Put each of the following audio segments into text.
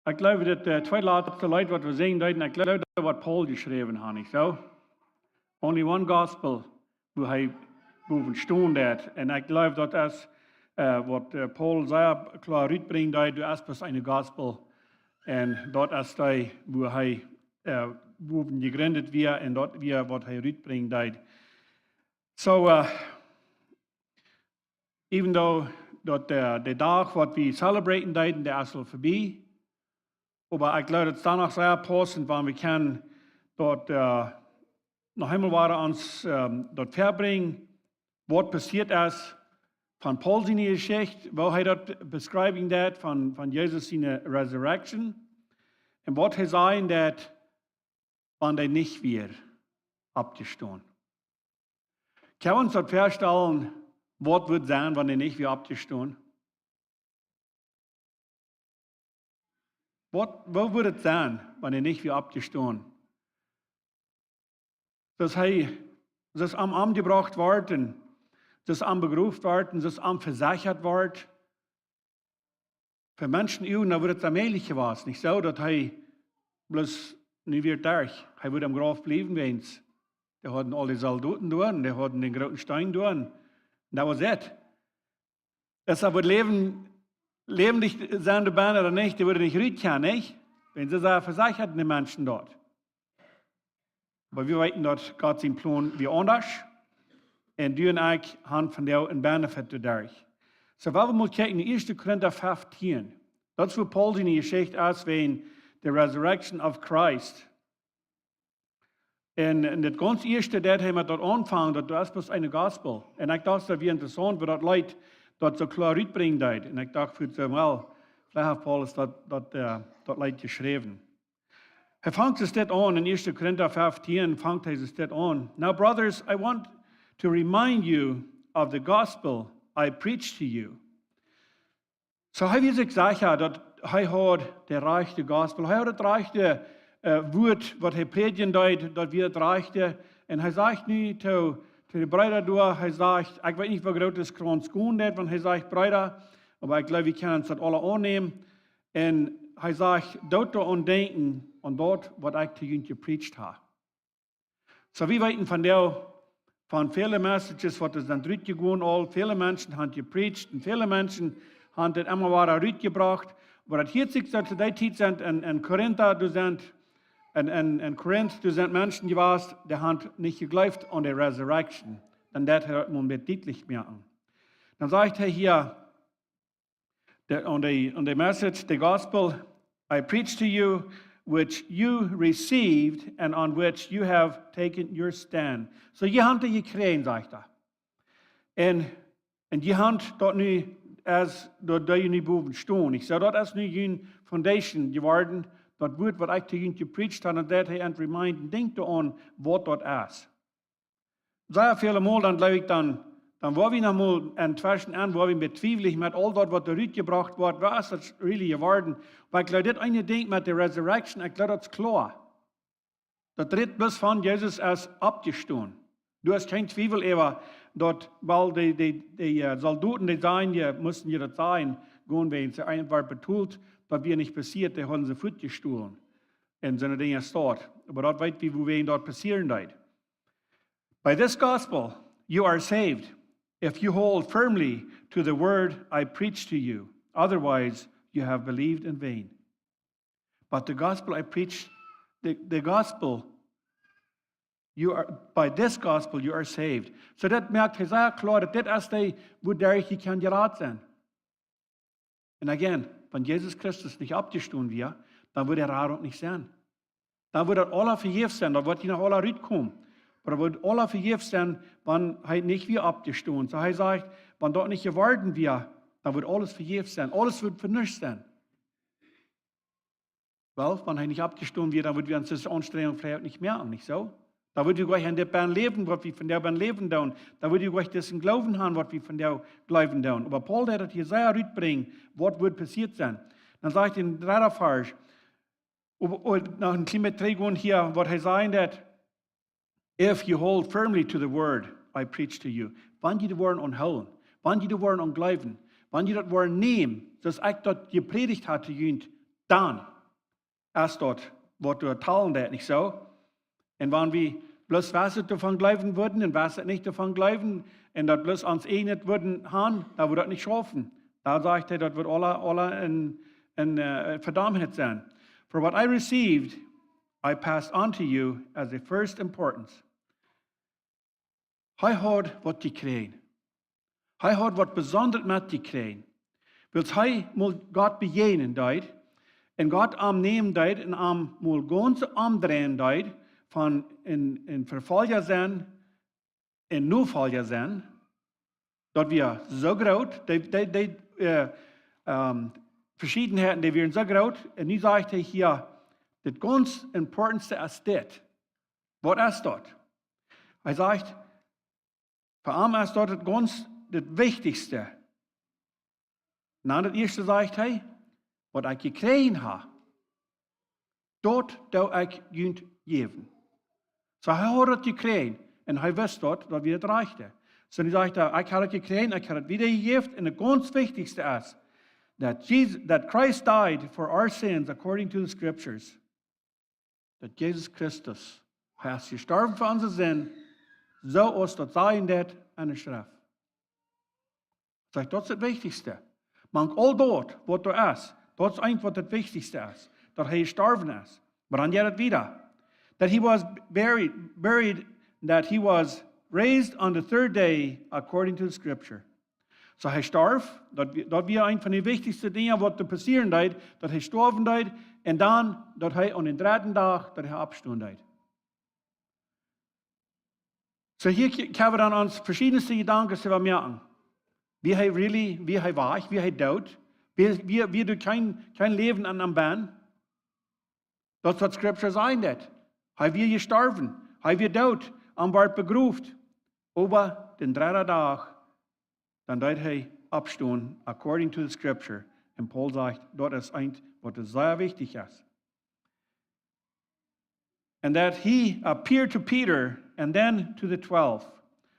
Ik geloof dat de twee laatste lied wat we zingen, ik geloof dat wat Paul geschreven had, niet zo? Only one gospel, wo hij boven stond dat. En ik geloof dat als wat Paul zei, klar uitbrengt, dat du erst een gospel. En dat is die, wo hij boven gegründet wird en dat weer wat hij uitbrengt, dat. So, even though dat de dag wat we celebraten, der ist al voorbij. Aber ich glaube, das ist danach sehr passend, weil wir können dort noch einmal weiter uns dort verbringen, was passiert ist von Paul seine Geschichte, wo er dort beschreiben dat von Jesus seine Resurrection und was er sagen dat, wenn er nicht wieder abgestanden. Können wir uns dort vorstellen, was wird sein, wenn er nicht wieder abgestanden? Wo würde es sein, wenn er nicht wieder abgestanden? Dass er am Arm gebracht worden, dass am berufen worden, dass am versichert wird. Für Menschen, da würde es allmählich gewesen. Nicht so, dass er bloß nicht wieder durch. Er würde am Grab bleiben, wenn es. Die hatten alle Soldaten durch, die hatten den großen Stein durch. Und das war es. Dass er würde lebendig sein, der Band oder nicht, die würde nicht rütteln, nicht? Wenn sie sagen, versicherten die Menschen dort. Aber wir wissen, dass Gott seinen Plan wie anders. Und du und ich haben von der einen Benefit dadurch. So, wenn wir mal kijken, in 1. Korinther 15, das ist, wo Paul seine Geschichte ist, wegen der Resurrection of Christ. Und das ganz erste, das haben wir dort angefangen, das ist bloß eine Gospel. Und ich dachte, das wäre interessant, weil das Leute dort so klar uitbrengt. En ik dacht voor het wel, vielleicht hat Paulus dat Leid geschreven. Hij vangt es dit aan, in 1. Korinther 15 vangt hij es dit aan. Now brothers, I want to remind you of the gospel I preached to you. So hij heeft gezegd dat hij had de rechte gospel, hij had het rechte woord wat hij predigen deed, dat weer het rechte. En hij zegt nu zu den Brüdern durch, er sagt, ich weiß nicht, wie groß das Kranz gehen wird, wenn er sagt, Brüder, aber ich glaube, wir können uns das alle annehmen. Und er sagt, dort daran denken, an dort, was ich zu ihnen gepredigt habe. So, wir wissen von vielen Messages, was es dann durchgegangen ist, viele Menschen haben gepredigt und viele Menschen haben das immer wieder durchgebracht. Aber das hier sich zu der Zeit sind, in Korinther, in Korinth, du sind Menschen gewesen, die haben nicht geglaubt an die Resurrection. Dann das hört man mit deutlich merken. Dann sagt er hier, on the message, the gospel I preached to you, which you received and on which you have taken your stand. So, je habt die gekriegt, sagt er. Und je habt dort nu, als dort die nu boven stehen. Ich sage, dort ist nu eine Foundation geworden, dat woord wat ik tegen je gepreached had, en dat hij aan het reminden, denk aan wat dat is. Sehr viele Mal, dann glaube ich, dann war wir noch mal ein Zwischen an, wo wir betweifelig mit all das, was da gebracht wird, was ist das really geworden? Weil ich glaube, das eine Ding mit der Resurrection, ich glaube, das ist klar. Das tritt bloß von Jesus als abgestanden. Du hast kein Zweifel über, dort, weil die Soldaten, die sagen, die mussten ja das sein, gehen, wenn sie einfach betont, was wir nicht passiert, die haben sie fortgestohlen. Und so eine Dinge dort. Aber dort weiß wir, wo wir dort passieren dort. By this gospel, you are saved, if you hold firmly to the word I preached to you. Otherwise, you have believed in vain. But the gospel I preached, the gospel, by this gospel, you are saved. So das merkt hij sehr klar, dat dit is die, wo derich kan geraten zijn. And again, wenn Jesus Christus nicht abgestanden wäre, dann würde er rar nicht sein. Dann würde er alle vergeben sein, dann würde er noch alle rauskommen. Aber er würde alle vergeben sein, wenn er nicht wieder abgestanden. So er sagt, wenn dort nicht geworden wäre, dann würde alles vergeben sein. Alles würde für nichts sein. Weil, wenn er nicht abgestanden wäre, dann würden wir uns das Anstrengung vielleicht nicht merken, nicht so? Da würde ich gleich an der Bahn leben, was wir von der Bahn leben tun. Da würde ich gleich dessen Glauben haben, was wir von der glauben tun. Aber Paul, der hat hier sehr rütbringen, was wird passiert sein. Dann sagt er in der 3. Vers, nach dem Klimatregon hier, was er sagt, that if you hold firmly to the word I preach to you, wann die Worte anholen, wann die Worte an glauben, wann die das Wort nehmen, das ich dort gepredigt hatte, dann erst dort, wo du teilen das nicht so. Und wenn wir bloß Wasser davon bleiben würden und Wasser nicht davon bleiben und das bloß ans nicht würden haben, da würde das nicht schaffen. Da sagt er, das wird alle in Verdammnis sein. For what I received, I passed on to you as the first importance. Hij had wat gekregen. Hij had wat besonders met gekregen. Wils hij moet God bejenen deed, en God aannemen deed, en aan moet ganze omdrehen deed, van in vervallen zijn, en nu vallen zijn, dat we zo groot, die verschiedenheden, die werden zo groot, en nu zegt hij hier, het ganz importantste is dit. Wat is dat? Hij zegt, voor hem is dat het wichtigste. Na het eerste zegt hij, wat ik gekregen heb, dat zou ik jullie geven. Zo hij had het gekregen en hij wist dat we het reichten. Zo hij zegt, ik heb het gekregen, ik heb het wiedergegeven en het ganz wichtigste is, that Christ died for our sins according to the scriptures. Dat Jezus Christus, hij is gestorven voor onze zin, zoals dat zijn dat aan de schrift. Zeg, dat is het wichtigste. Maar al dat wat er is, dat is eigenlijk wat het wichtigste is. Dat hij gestorven is. Maar dan gaat het weer. That he was buried, that he was raised on the third day according to the scripture. So hij starf, dat weer een van de wichtigste dingen wat er passeren deed, dat hij sterven deed, en dan dat hij aan de derde dag dat hij opstaan deed. So hier kunnen we dan ons verschillende gedanken te merken. Wie hij was, wie hij dood, wie du kein Leben an einem Bein. Das wat Scripture sein dat. Hij weer gestorven, hij weer dood, en werd begroefd. Aber den derde dag, dan deed hij opstaan, according to the Scripture. En Paul zegt, dat is iets wat zeer wichtig is. And that he appeared to Peter and then to the 12.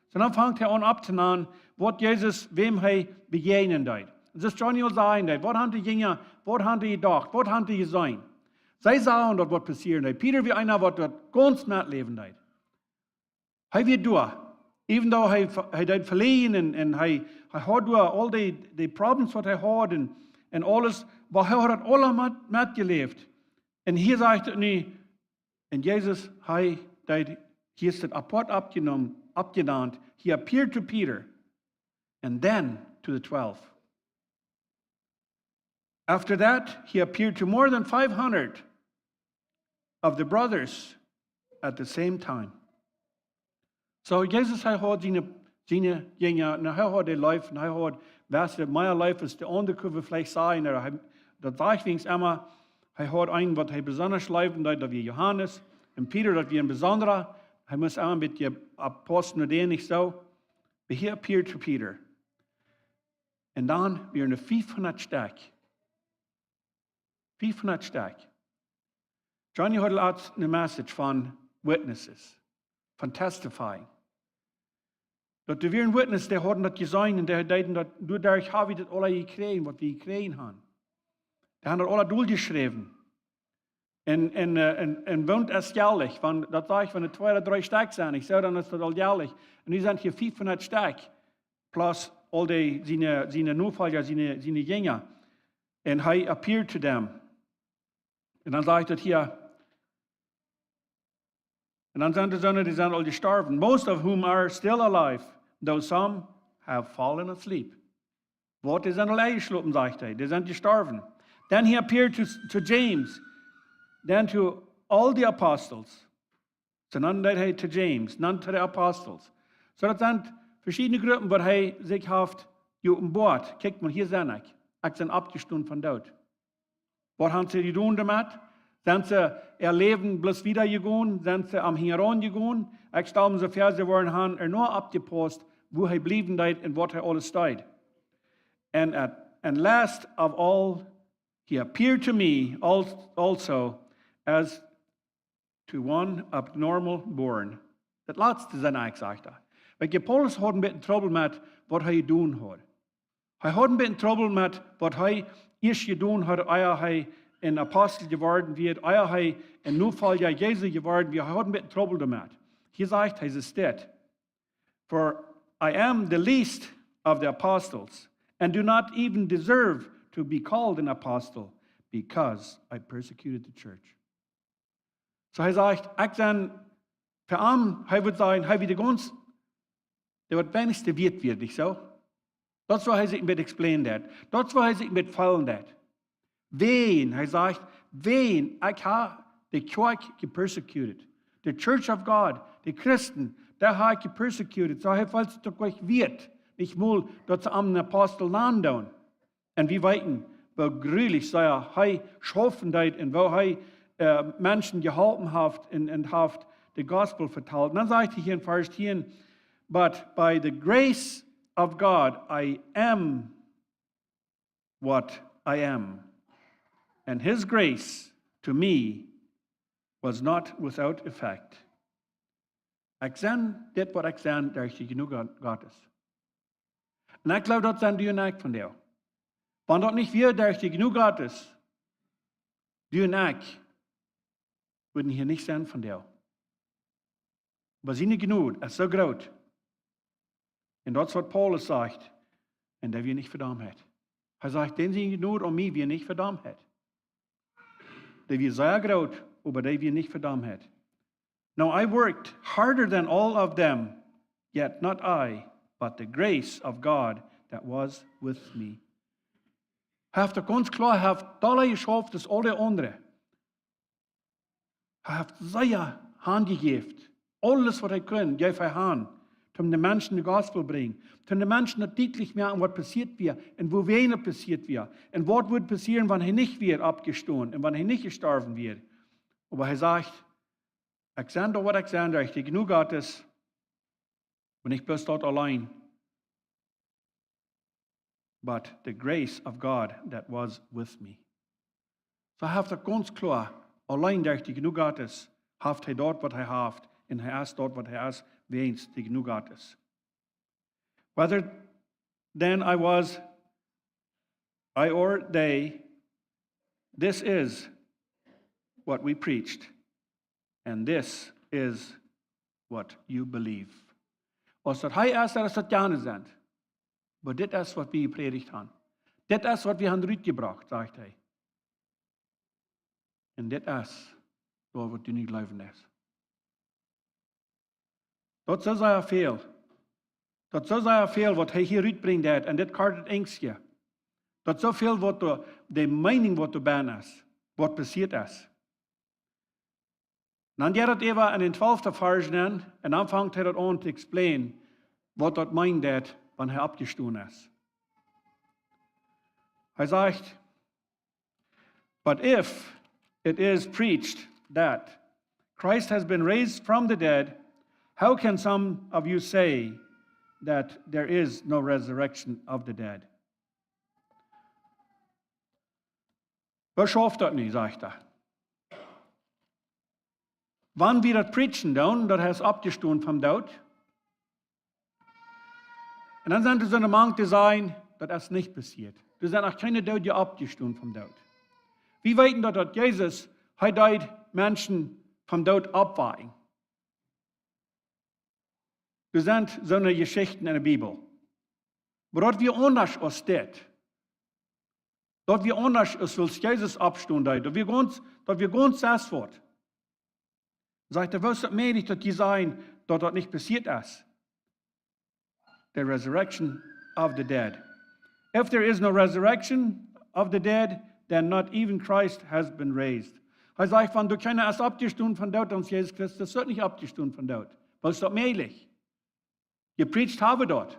So dan vangt hij aan op te nemen wat Jezus wem hij begegnen deed. Das ist schon sein, was haben die Jünger, was haben die gedacht, was haben die gesehen? Sie sahen dort, was passiert. Peter wie einer, was dort ganz nett leben deed. Hij wird durch. Even though hij deed verlegen en hij had door al die problems wat hij had en alles, maar hij had het allemaal met geleefd. En hier zegt het nu, en Jezus, hij deed, hier is het apart abgedaan. He appeared to Peter and then to the 12. After that, he appeared to more than 500 of the brothers at the same time. So Jesus, hij had zijn jingen, en hij had de life, en hij had, was mijn life is de onderkomen vielleicht zijn, dat zegt wings immer, hij had een wat hij besonders leven deed, dat wie Johannes, en Peter, dat wie een besondere, hij moest immer met je apostelen den niet zo, but he appeared to Peter. En dan weer een 500 sterk. 500 sterk. Johnny had laatst een message van witnesses, van testifying. Dat er weer een witness, die hadden dat gezien en die deden dat, door daar heb je dat alle gekregen, wat we gekregen hebben. Die hebben dat alle doorgeschreven. En woont es jährlich, dat sage ich, wenn es 2 oder 3 sterk zijn, ik zou dan is dat al jährlich. En nu zijn hier 500 sterk, plus al die zijn Notfallen, zijn Jünger. En hij appeared to them. En dan sage ich dat hier. En dan zijn de zonen, die zijn al gestorven. Most of whom are still alive, though some have fallen asleep. Wat, die zijn al eingeschlafen, zegt hij. Die zijn gestorven. Then he appeared to James, then to all the apostles. So dan deed hij to James, dan to the apostles. So dat zijn verschillende groepen waar hij zich heeft op boord. Kijk maar, hier zijn ik. Ik ben opgestaan van dood. Wat hebben ze gedaan daarmee? Zijn ze leven bloß wieder gegaan? Zijn ze am Hingeron gegaan? Ik stel me zo ver, ze waren nog opgepast, wo hij blijven deed en wat hij alles deed. And last of all, he appeared to me also as to one abnormal born. Dat laatste zijn ik gezegd. Want Paulus had een beetje trouble met wat hij gedaan had. Hij had een beetje trouble met wat hij eerst gedaan had, eer hij ein Apostel geworden wird, euer hei in nur Fall ja Jesu geworden, wir haben ein bisschen Trouble damit. Hier sagt er, es steht, for I am the least of the apostles, and do not even deserve to be called an apostle, because I persecuted the church. So er sagt, ich dann für arm, er wird sagen, er wird ganz, der wird wenigste wird, nicht so? Das war er sich mit explain that. Das war er sich mit fallen that. Wen, er sagt, wen, ich habe die Kirche gepersecuted. The Church of God, die Christen, der habe ich gepersecuted. So er falls doch euch wird, nicht mal, dass sie am Apostel landen. Und wir weiten, weil grülich sei er schaffen deit und weil Menschen geholfen hat und hat the Gospel verteilt. Und dann sagt er hier in Vers 10, but by the grace of God I am what I am. And his grace to me was not without effect. Ik zijn dit wat ik zijn, daar is genoeg Gottes. En ik geloof dat zijn du en ik van jou. Want dat niet wir, daar is genoeg Gottes. Du en ik würden hier nicht sein von jou. Aber seine Gnade ist so groß. Und das, was Paulus sagt, und der wir nicht verdammt hat. Er sagt, den seine Gnade um mich wir nicht verdammt hat. Der wir sehr groß, aber der wir nicht verdammt hat. Now I worked harder than all of them, yet not I, but the grace of God that was with me. Heeft er ganz klar, heeft alle geschafft als alle anderen. Hij heeft sehr handgegeben. Alles, was er kann, geef hij aan. Um den Menschen das Gospel bringen. Um den Menschen das deutlich merken, was passiert wird und wo wen passiert wird. Und was wird passieren, wenn er nicht wird abgestoßen und wenn er nicht gestorben wird. Aber er sagt, ich sehe doch, was ich sehe, da ist genug Gottes und ich bin dort allein. But the grace of God that was with me. So haft er ganz klar, allein da ist genug Gottes, haft er dort, was er haft, und er ist dort, was er ist, wens die genug Gottes. Whether then I or they, this is what we preached. And this is what you believe. Was dat hij is, dat is dat jane zijn. Maar dit is wat we gepredigt haben. Dit is wat we haben uitgebracht, sagt hij. En dit is wat u niet geloven is. Dat zo zei veel. Dat zo zei veel wat hij hier uitbrengt heeft. En dit kaart het engstje. Dat zoveel wat de mening wat erbij is. Wat passiert is. Dan gaat het even in den 12e vers nemen. En dan vangt hij dat aan te explain. Wat dat meint dat, wanneer hij abgestoßen is. Hij zegt. But if it is preached that Christ has been raised from the dead, how can some of you say that there is no resurrection of the dead? Wat schafft dat niet, zegt hij. Wanneer we dat preachen dan, dat hij is abgestoßen vom dood. En dan zijn er zo'n man die zeggen, dat is niet passiert. Er zijn nog keine dood die abgestoßen vom dood. Wir weten dat Jesus, hij deed mensen vom dood abwehren. Er sind so eine Geschichten in der Bibel. Aber dort wir anders als das. Dort wir anders als Jesus abstund hat. Dort wir ganz sass wird. Sagt er, was meine ich, dass die sagen, dass das nicht passiert ist? The resurrection of the dead. If there is no resurrection of the dead, then not even Christ has been raised. Er sagt, wenn du keiner erst abgestunden von dort, dann ist Jesus Christus wird nicht abgestunden von dort. Weil es ist doch möglich. Gepredigt habe dort.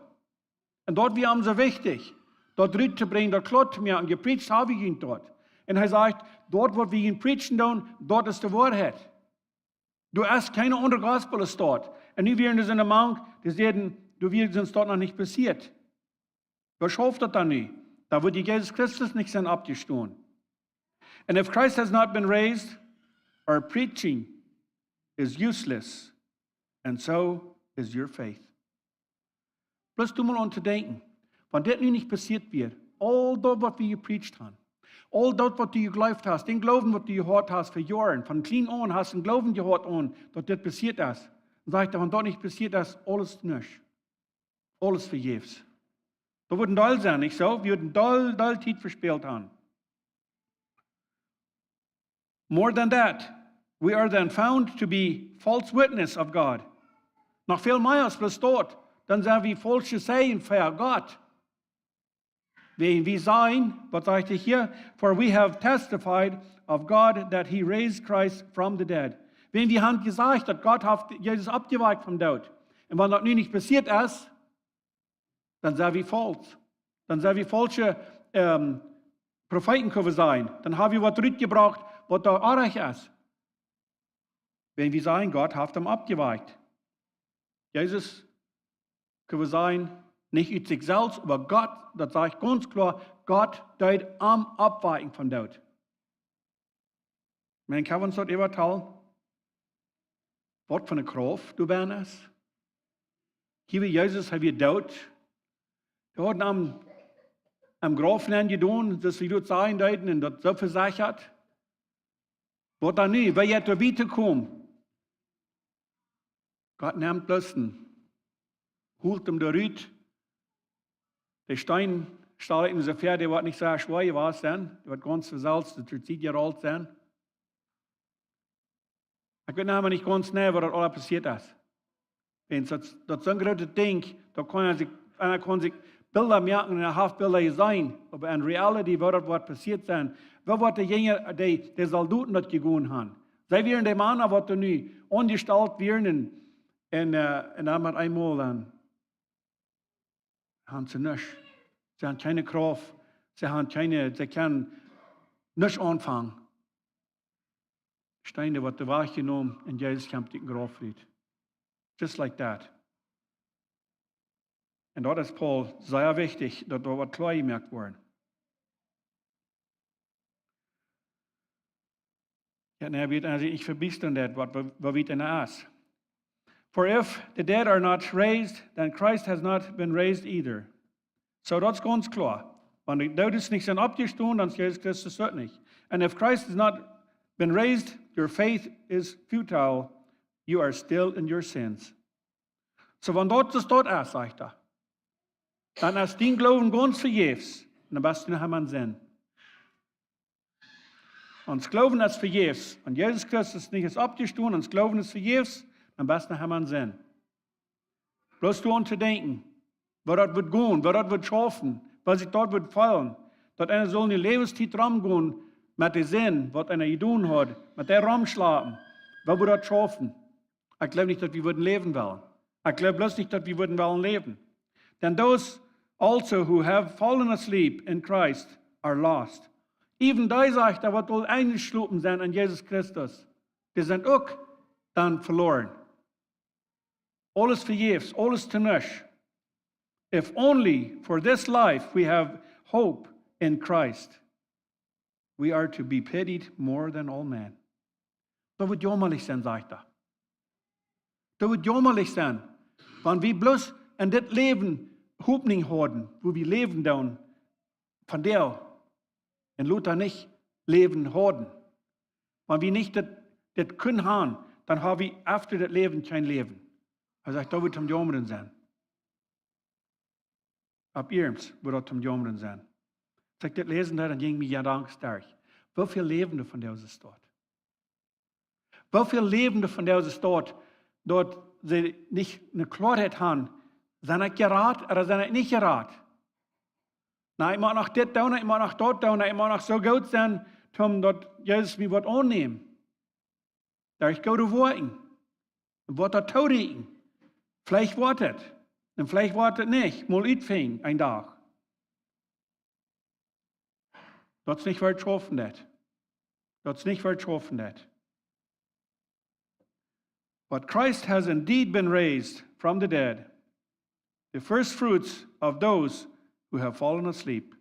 Und dort wir haben so wichtig, dort Rüt zu bringen, dort klar zu mir, und gepredigt habe ich ihn dort. Und er sagt, dort, wo wir ihn preachen, dort ist die Wahrheit. Du hast keine andere Gospel ist dort. Und nie werden es in der Mann, die sagen, du wirst uns dort noch nicht passiert. Was schafft das dann nicht? Da wird Jesus Christus nicht sein abgestoßen. And if Christ has not been raised, our preaching is useless, and so is your faith. Bloß du mal an zu denken, wenn das nun nicht passiert wird, all das, was wir gepreacht haben, all das, was du geglaubt hast, den Glauben, was du gehört hast für Jahre, von klein an hast du einen Glauben gehört an, dass das passiert ist. Und sagt er, wenn das nicht passiert ist, alles nicht. Alles vergebens. Da würden doll sein, nicht so? Wir würden doll Zeit verspielt haben. More than that, we are then found to be false witness of God. Noch viel mehr als bloß dort, dann sind wir falsche Zeichen für Gott. Wir sein, was sagt er hier? For we have testified of God that he raised Christ from the dead. Wenn wir haben gesagt, dass Gott hat Jesus abgeweicht vom Tod. Und wenn das nun nicht passiert ist, dann sind wir falsch. Dann sind wir falsche Propheten können wir sein. Dann haben wir was zurückgebracht, was da arg ist. Wenn wir sagen, Gott hat ihm abgeweicht. Jesus, können wir sagen, nicht über sich selbst, aber Gott, das sage ich ganz klar, Gott tut am Abweichen von dort. Man kann uns dort überteilen, was für eine Kraft du bist. Hier wie Jesus haben wir dort, der hat am Grab getan, dass wir dort sein deuten und das so versichert. Was dann nicht, wer jetzt da weiterkommt, Gott nimmt Lüsten, holt ihm der Rüt, der Stein steht in der Pferd, der wird nicht sehr schwer gewesen sein, der wird ganz versalzt, der wird 10 Jahre alt sein. Ich weiß aber nicht ganz schnell, was alles passiert ist. Wenn das so ein großes Ding, da einer kann sich Bilder merken, und Bilder sein, aber in Reality wird das passiert sein. Wer wird die Soldaten das gegangen haben? Sie werden die Männer, die da nu angestellt werden, und dann einmal haben sie nichts. Sie haben keine Kraft, sie können nichts anfangen. Steine wird der Wahrheit genommen und Jesus kommt in den Grab wieder. Just like that. Und dort ist Paul sehr wichtig, dass da was klar gemerkt wurde. Ja, er wird also nicht verbistern, was wir denn ist. For if the dead are not raised, then Christ has not been raised either. So das ist ganz klar. Wenn die Toten nicht sind abgestanden, dann ist Jesus Christus dort nicht. And if Christ has not been raised, your faith is futile. You are still in your sins. So wenn dort ist, sagt er. Dann ist dein Glauben ganz vergebens. Und dann bist du noch einmal Sinn. Und das Glauben ist vergebens. Und Jesus Christus nicht ist abgestanden, und das Glauben ist vergebens, dann bist du noch einmal Sinn. Bloß du an zu denken, was das wird gehen, was das wird schaffen, was sich dort wird fallen. Dass einer soll in die Lebenszeit rumgehen, mit dem Sinn, was einer getan hat, mit der rumschlafen, was wird das schaffen? Ich glaube nicht, dass wir würden leben wollen. Ich glaube bloß nicht, dass wir würden wollen leben. Then those also who have fallen asleep in Christ are lost. Even die sagt er, was wohl eingeschlafen sind an Jesus Christus, die sind auch dann verloren. Alles vergebens, alles zu nichts. If only for this life we have hope in Christ, we are to be pitied more than all men. Das wird jämmerlich sein, sagt er. Das wird jämmerlich sein, wenn wir bloß in das Leben Hoffnung haben, wo wir leben dann, von der in Luther nicht leben haben. Wenn wir nicht das können haben, dann haben wir after das Leben kein Leben. Er sagt, da wird es am Jammern sein. Ab Irms wird es am Jammern sein. Als ich das lesen habe, dann ging mir ja Angst durch. Wie viele Lebende von der ist dort? Wie viele Lebende von der ist dort sie nicht eine Klarheit haben, sind ich gerat oder sind ich nicht gerat? Na, ich mag nach das tun, ich mag nach dort tun, ich mag nach so gut sein, dass Jesus mir was annehmen. Da ich go to warten. Und was da taudigen. Vielleicht wartet. Und vielleicht wartet nicht. Mal itfing ein Tag. Das ist nicht weit schaffen, das. Das ist nicht weit schaffen, das. But Christ has indeed been raised from the dead, the first fruits of those who have fallen asleep.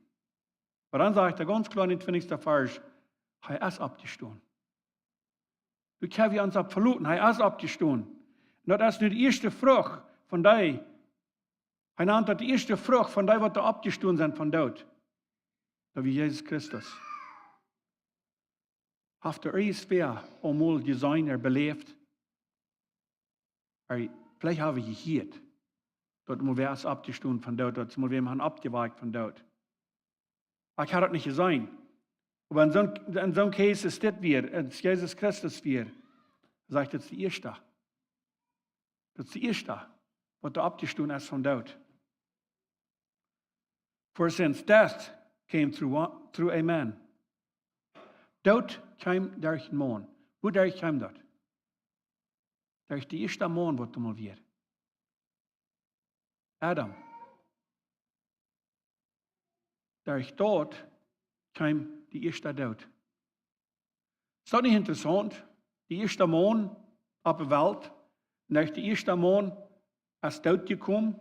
Aber dann sagt er ganz klar in 20. Vers, er ist abgestanden. Du kannst uns verluten, er ist abgestanden. Und das ist nicht die erste Frucht von dir. Er nennt das die erste Frucht von dir, was da abgestanden sind von dort. Da wie Jesus Christus. Heeft er iets schwer, mal gezien, beleefd? Vielleicht habe ich gehört, dass wir was abgestunden von dort, dass wir haben abgeweicht von dort. Ich kann das nicht sein. Aber in so einem Case ist das wir, in Jesus Christus wir, sagt, das ist die Erste. Das ist die Erste, was da abgestunden ist von dort. For since death came through a man, dort kam durch den Mann. Wodurch kam das? Durch die erste Mann, was du mal wird. Adam. Durch dort kam die erste Tod. Ist das nicht interessant? Die erste Mann auf der Welt, durch die erste Mann ist Tod gekommen.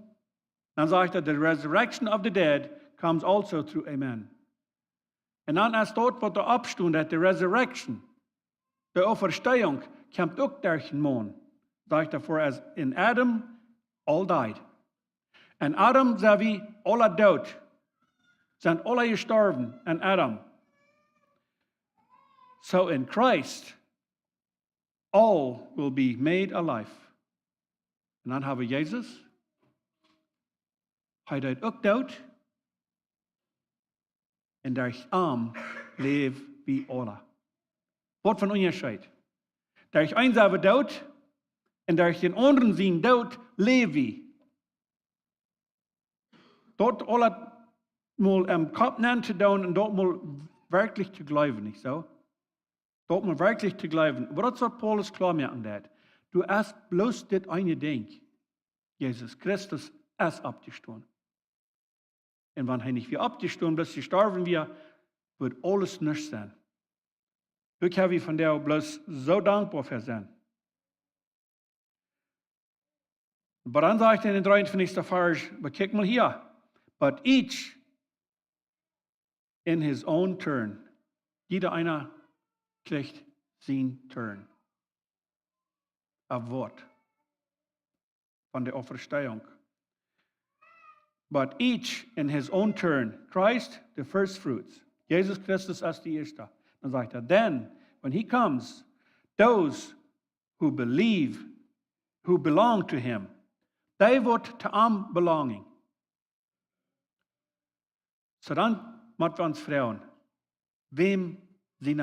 Dann sagt er, the resurrection of the dead comes also through a man. Und dann ist dort, wo der Abstund hat, die Resurrection, die Auferstehung, kommt auch durch den Mann. Sagt er, for as in Adam all died. Und Adam, so wie alle tot, sind alle gestorben in Adam. So in Christ, all will be made alive. Und dann haben wir Jesus. Hij deed ook dood. En durch arm leef wie alle. Wat van onderscheid? Durch eins aber dood. En durch den anderen zijn dood leef wie. Dort alle mal am Kopf zu tun und dort mal wirklich zu glauben, nicht so? Dort mal wirklich zu glauben. Aber das hat Paulus klar machen, dat. Du hast bloß das eine Ding. Jesus Christus ist abgestanden. Und wenn er nicht wieder abgestanden ist, gestorben wir, wird alles nichts sein. Ich habe von der bloß so dankbar für sein. Aber dann sagt er in den 53. Vers, aber kick mal hier. But each in his own turn. Jeder einer kriegt sein Turn. Ein Wort von der Auferstehung. But each in his own turn. Christ, the first fruits. Jesus Christus ist die Erste. Dann sagt er, then, when he comes, those who believe, who belong to him, they wird to ihm belonging. So dann müssen wir uns fragen, wem sind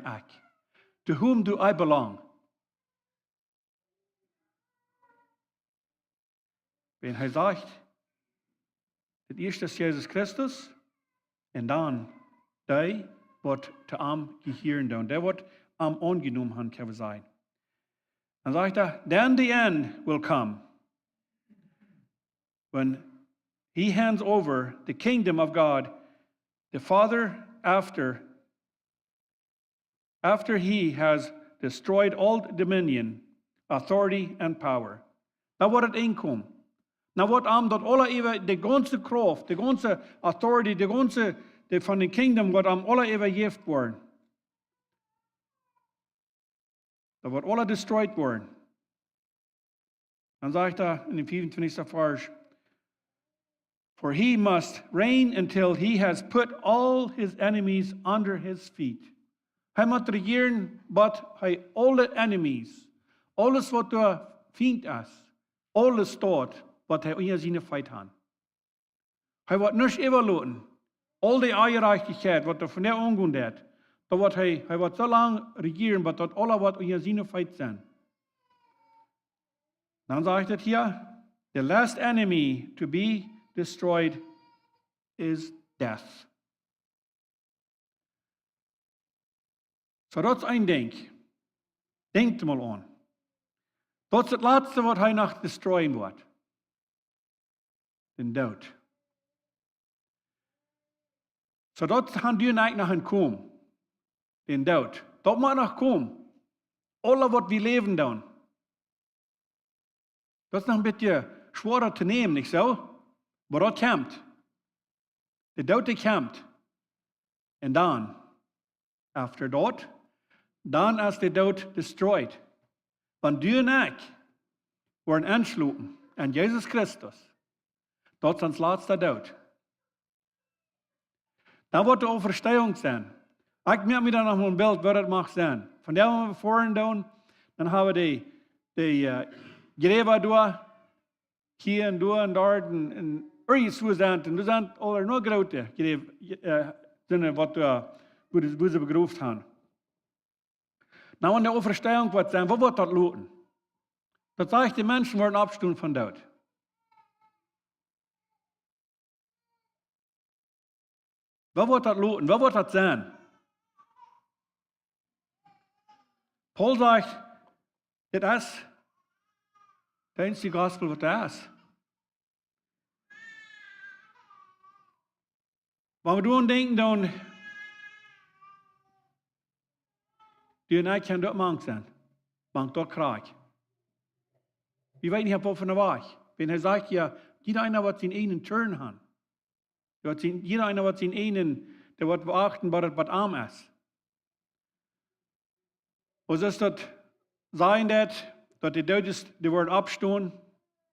ich? To whom do I belong? Wenn er sagt, das erste ist Jesus Christus, und dann der wird zu ihm gehören, der wird ihm angenommen haben, kann sein. Dann sagt er, then the end will come, when he hands over the kingdom of God, the Father, after he has destroyed all dominion, authority and power. Da wird het inkomen. Nou wordt dat alle even, de ganze kracht, de ganze authority, de ganze van de kingdom wordt alle even gegeven worden. Da wordt alle destroyed worden. Dan zegt hij in de 24. vers, for he must reign until he has put all his enemies under his feet. Hij moet regeren wat hij alle enemies, alles wat er vindt is, alles staat, wat hij onder zijn feit had. Hij wordt niets overlaten. Al die ongerechtigheid, wat er van der omgaan deed, dan wordt hij wordt zo lang regeren, wat dat alle wat onder zijn feit zijn. Dan zegt het hier, the last enemy to be destroyed is death. So dat is een ding. Denk er mal aan. Dat is het laatste wat hij nog destroyen wordt. Den dood. So dat gaan duur eigenlijk nog komen. Den dood. Dat moet nog komen. Alle wat we leven dan. Dat is nog een beetje schwerer te nemen, niet zo? Maar dat komt. De dood die komt. En dan, after dat, dan is de dood destroyed. Want du en ik worden aansluiten aan Jezus Christus. Dat is ons laatste dood. Dan wordt de overstijging zijn. Ik merk me dan nog een beeld wat het mag zijn. Van daar waar we voren doen, dan hebben we die Greva door, hier en door en daar en ergens zo zijn. En we zijn al nog groter, zijn wat wo ze begroefd hebben. Nou, in de overstelling wat zijn, wat wordt dat loten? Dat zegt, die mensen worden afgestoten van dood. Wat wordt dat loten? Wat wordt dat zijn? Paul zegt, dit is de einzige gospel wat er is. Wat we doen denken, dan die en ik kan dat mank zijn. Mank dat krijg. We weten niet op van de weg. Wenn hij zegt, ja, jeder wat zijn enen turn han. Jeder wat zijn enen, der wat beachten, wat arm is. Was ist das sein, dass die Deutschen, die worden abstehen,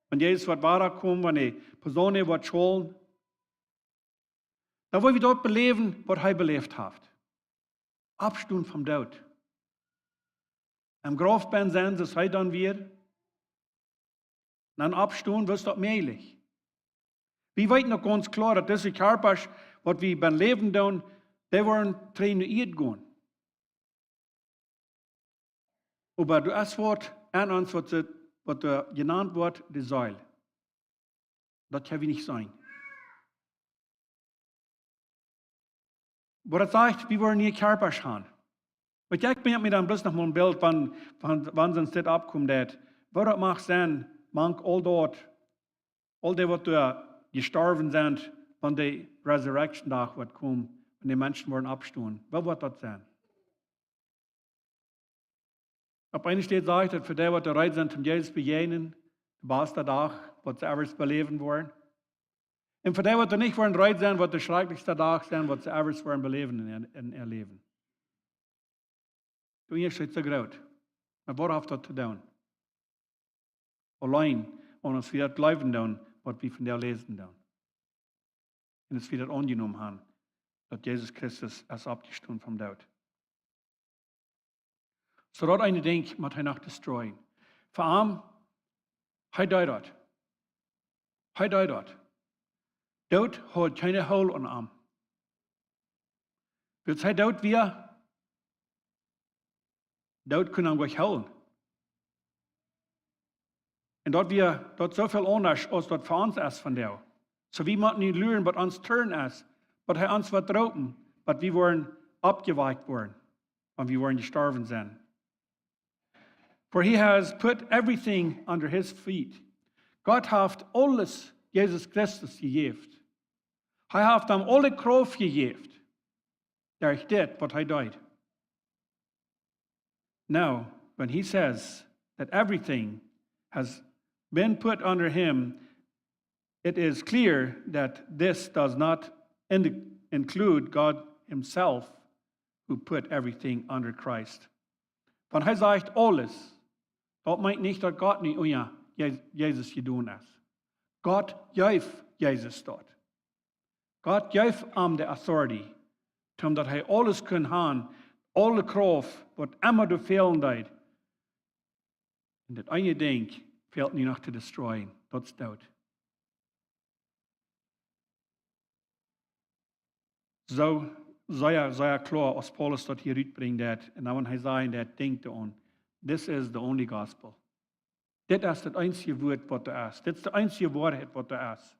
und Jesus wird weiterkommen, wenn die Personen wird schulen. Da wollen wir dort beleben, was er belebt hat. Abstehen vom Tod. Am Grab ben sein, das sei dann wir. Und dann abstehen, was das möglich. Wir weten noch ganz klar, dass diese Körper, was wir beim Leben tun, die werden trainiert gehen. Aber das Wort an uns, was genannt wird, die Säule. Das kann wir nicht sein. Aber das sagt, wir wollen nie Körper haben. Und ich bin mir dann bloß noch mal ein Bild, wann uns das abkommt, was das macht sein, manch all dort, all die, was gestorben sind, wenn die Resurrection Tag wird kommen, und die Menschen werden abstehen. Was wird das sein? Auf einer steht, sagt, dass für die, die bereit sind, um Jesus zu begegnen, der beste Tag, was sie ever beleben wollen. Und für die, die nicht bereit sind, wird der schrecklichste Tag sein, was sie ever beleben und erleben. Du ist so groß. Aber was hat das zu tun? Allein, und uns wieder bleiben tun, was wir von der lesen tun. Und es wieder angenommen haben, dass Jesus Christus als abgestanden vom Tod. So dat eine denk, moet hij nog destroyen. Voor hem, hij deed dat. Hij deed dat. Dood had geen hol aan hem. Als hij dood weer, dood kon hem gleich holen. En dat zoveel anders als dat voor ons is van jou. So we moeten niet leren wat ons turn is, wat hij ons wat roepen, wat we worden abgeweikt worden, en we worden gestorven zijn. For he has put everything under his feet. God heeft alles Jesus Christus gegeven. Hij heeft hem alle kracht gegeven. Daar dit wat hij deed. Now, when he says that everything has been put under him, it is clear that this does not include God himself, who put everything under Christ. Want hij zegt alles. Dat meint nicht, dass Gott nicht ohne Jesus gedaan ist. Gott geeft Jesus dat. Gott geeft ihm die authority, omdat hij alles kan haben, alle kracht, wat immer du fehlen deed. En dat ene ding fehlt niet nog te destroyen. Dat is dood. Zo sei klar, als Paulus dat hier uitbrengt, en dan hij zei dat ding te on. This is the only gospel. Dit is het einzige woord wat er is. Dit is de einzige waarheid wat er is.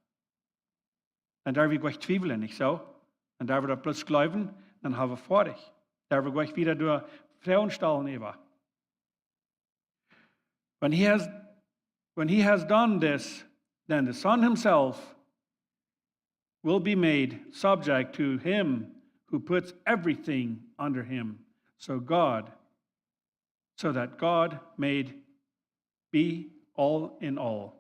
En daar we gleich twijfelen, niet zo? En daar we dat plus geloven, dan hebben we fertig. Daar we gleich wieder door Frauen stellen even. When he has done this, then the Son himself will be made subject to him who puts everything under him. So that God may be all in all.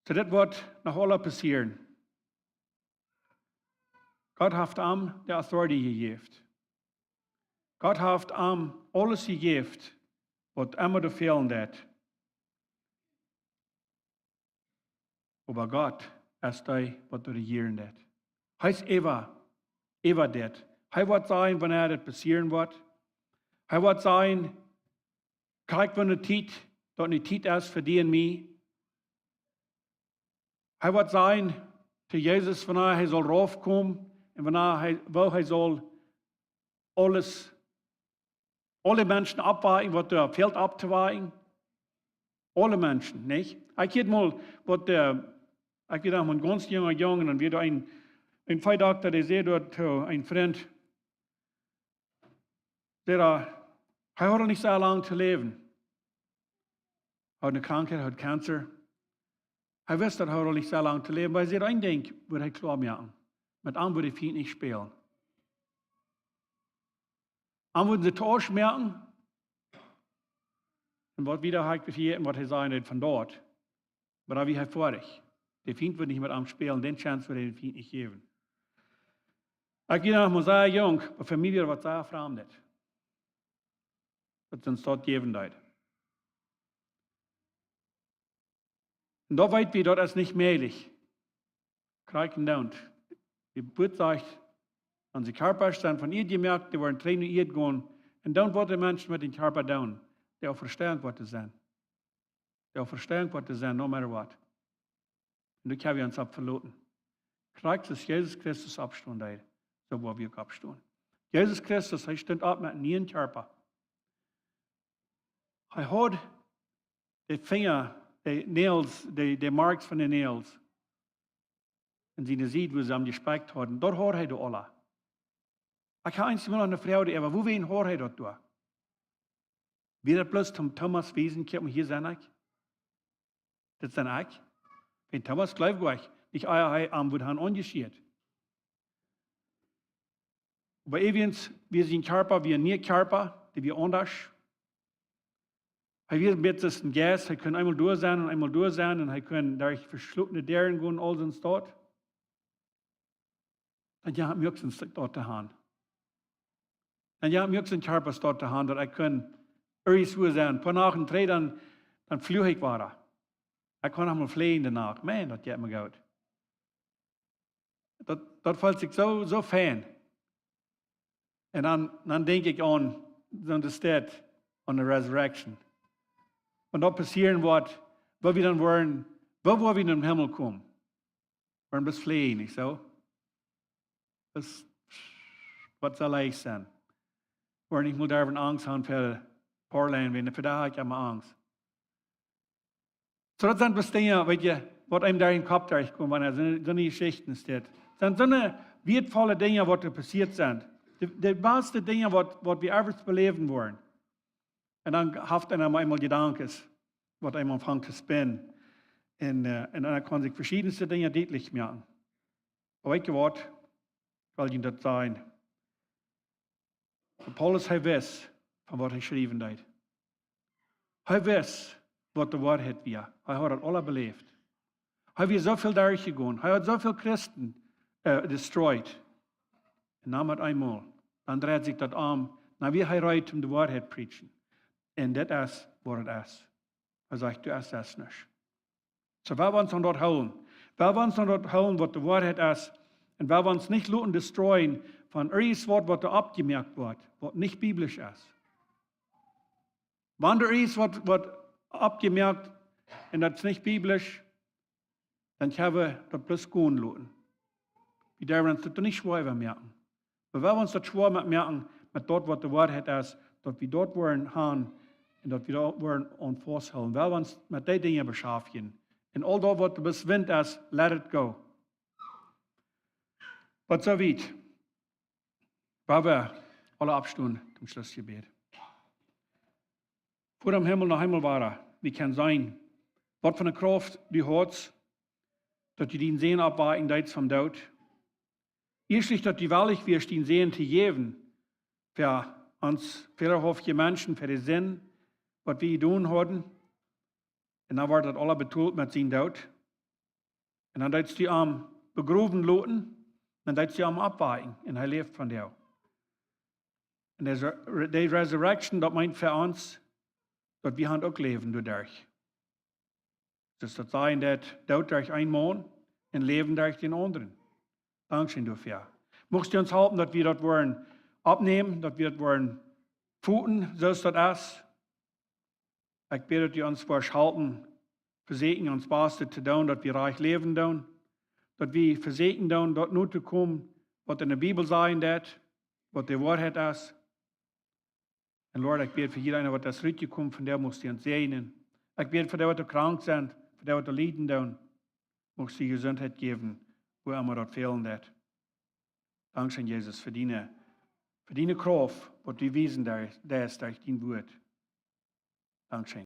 So dit wordt nog alle passeren. God heeft hem de authority gegeven. God heeft hem alles gegeven wat immer de fehlen deed. Aber God is hij wat de regeren deed. Hij is ever dat. Hij wordt zijn wanneer het passeren wordt. Hij wordt zijn, kijk van de tijd, dat niet tijd is voor die en mij. Hij wordt zijn, te Jezus, wanneer hij zal raufkomen en wanneer hij zal alle mensen abweichen, wat er fehlt abzuweichen. Alle Menschen, nicht? Ich weet mal, ich weet noch mal ein ganz junger Junge, und wieder ein Feidoktor, der sagt dort, ein Freund, der hat nicht so lange zu leben. Hat eine Krankheit, hat Cancer. Er wusste, er hat nicht so lange zu leben, weil er denkt, würde er klar machen. Mit einem würde ich nicht spielen. Am würden sie Tausch merken, und was wieder halt hier und was er sagen von dort. Aber da wie er vorig. Der Feind wird nicht mit am spielen, den Chance wird er den Feind nicht geben. Ich gehe noch mal sehr jung, aber für mich wird was sehr fremd. Was uns dort geben wird. Und da weit wie dort ist nicht möglich. Kriegen dauert. Die Blut sagt, an die Körper stand von ihr gemerkt, die waren trainiert gehen. Und dann wird der Mensch mit dem Körper down. Der auch verstehen wird sein. Der auch verstehen wird sein, no matter what. Und du kannst uns abverloten. Kriegst es Jesus Christus abstehen, so wo wir abstehen. Jesus Christus, er steht ab mit einem Körper. Er hat die Finger, die Nails, die Marks von den Nails. Und sie sieht, wo sie am gespeckt haben. Dort hat er die alle. Ich habe eins mal eine Frau, die aber, wo wen hat er dort durch? Wieder bloß zum Thomas Wesen, hier sein ich. Das sind ich. Wenn Thomas glaubt, nicht euer Arm wird han angeschiert. Aber übrigens, wir sind Körper, wir nicht Körper, die wir anders. Wir sind jetzt ein Gas, wir können einmal durch sein und einmal durch sein und wir können durch verschluckene Dären gehen, all sind dort. Dann ja, wir sind dort daheim. Dann ja, wir sind Körper dort daheim, dass ich kann irgendwo sein. Ein paar Nachen drei, dann flüge ich weiter. Ich kann auch mal fliehen danach. Man, das geht mir gut. Das fällt sich so fein. Und dann denke ich an der Stadt, an der Resurrection. Und da passieren wird, wo wir dann wollen, wo wir in den Himmel kommen. Wir wollen bis fliehen, nicht so? Das, was soll ich sein? Wir wollen nicht nur darüber Angst haben für Portland, wenn für da habe ich immer Angst. So, das sind was Dinge, was einem da in den Kopf durchkommt, wenn so eine Geschichten steht. Das sind so eine wertvolle Dinge, was da passiert sind. Die meisten Dinge, was wir einfach beleben wollen. Und dann haft einer einmal Gedanken, was einem anfängt zu spinnen. Und dann kann sich verschiedenste Dinge deutlich machen. Aber ich gewollt, weil ich das sagen. Paulus, er weiß, von was er geschrieben hat. Er weiß, was die Wahrheit war. Er hat das alle belebt. Er hat so viel durchgegangen. Er hat so viele Christen destroyed. Und dann hat einmal, dann dreht sich das um, na wir heiraten die Wahrheit preachen. Und das ist, was es ist. Er sagt, du hast das nicht. So, wir wollen uns dort holen. Wir wollen uns dort holen, was die Wahrheit ist. Und wir wollen uns nicht destroyen von irgendwas, was da abgemerkt wird, was nicht biblisch ist. Wenn da irgendwas wird abgemerkt und das ist nicht biblisch, dann können wir das bloß gehen lassen. Wir dürfen uns das nicht schwer merken. Aber wenn wir uns das schwer merken, mit dort, was die Wahrheit ist, dass wir dort wollen haben und dass wir dort wollen an festhalten. Wenn wir uns mit den Dingen beschäftigen. Und all das, was bis Wind ist, let it go. Was so weit. Weil wir alle abstehen zum Schlussgebet. Vor dem Himmel noch einmal war, wie kann sein, was für eine Kraft du hast, dass du den Sehen abwarten deits vom Tod. Erstlich, dass du wahrlich wirst, den Sehen zu geben, für uns, für die Menschen, für den Sinn, was wir tun haben. Und dann wird das alle betont mit seinem Tod. Und dann deits du am begraben lassen, dann deits du am abwarten, und er lebt von dir. Und die Resurrection, das meint für uns, dass wir auch leben dadurch. Das ist das sein, dass Tod durch einen Mann und Leben durch den anderen. Dankeschön dafür. Möchtest du uns helfen, dass wir das wollen abnehmen, dass wir das wollen futen, so ist das ist. Ich bitte, dass ihr uns helfen, versegnen uns Beste zu tun, dass wir reich leben tun, dass wir versegnen tun, dort nur zu kommen, was in der Bibel sein wird, was die Wahrheit ist. Und Lord, ich bete für jeden, was das richtig kommt, von der musst du uns segnen. Ich bete für die, die krank sind, für die, die leiden tun, musst du Gesundheit geben, wo immer dort fehlen wird. Dankeschön, Jesus, für deine Kraft, was du wiesen, der ist durch dein Wort. Dankeschön.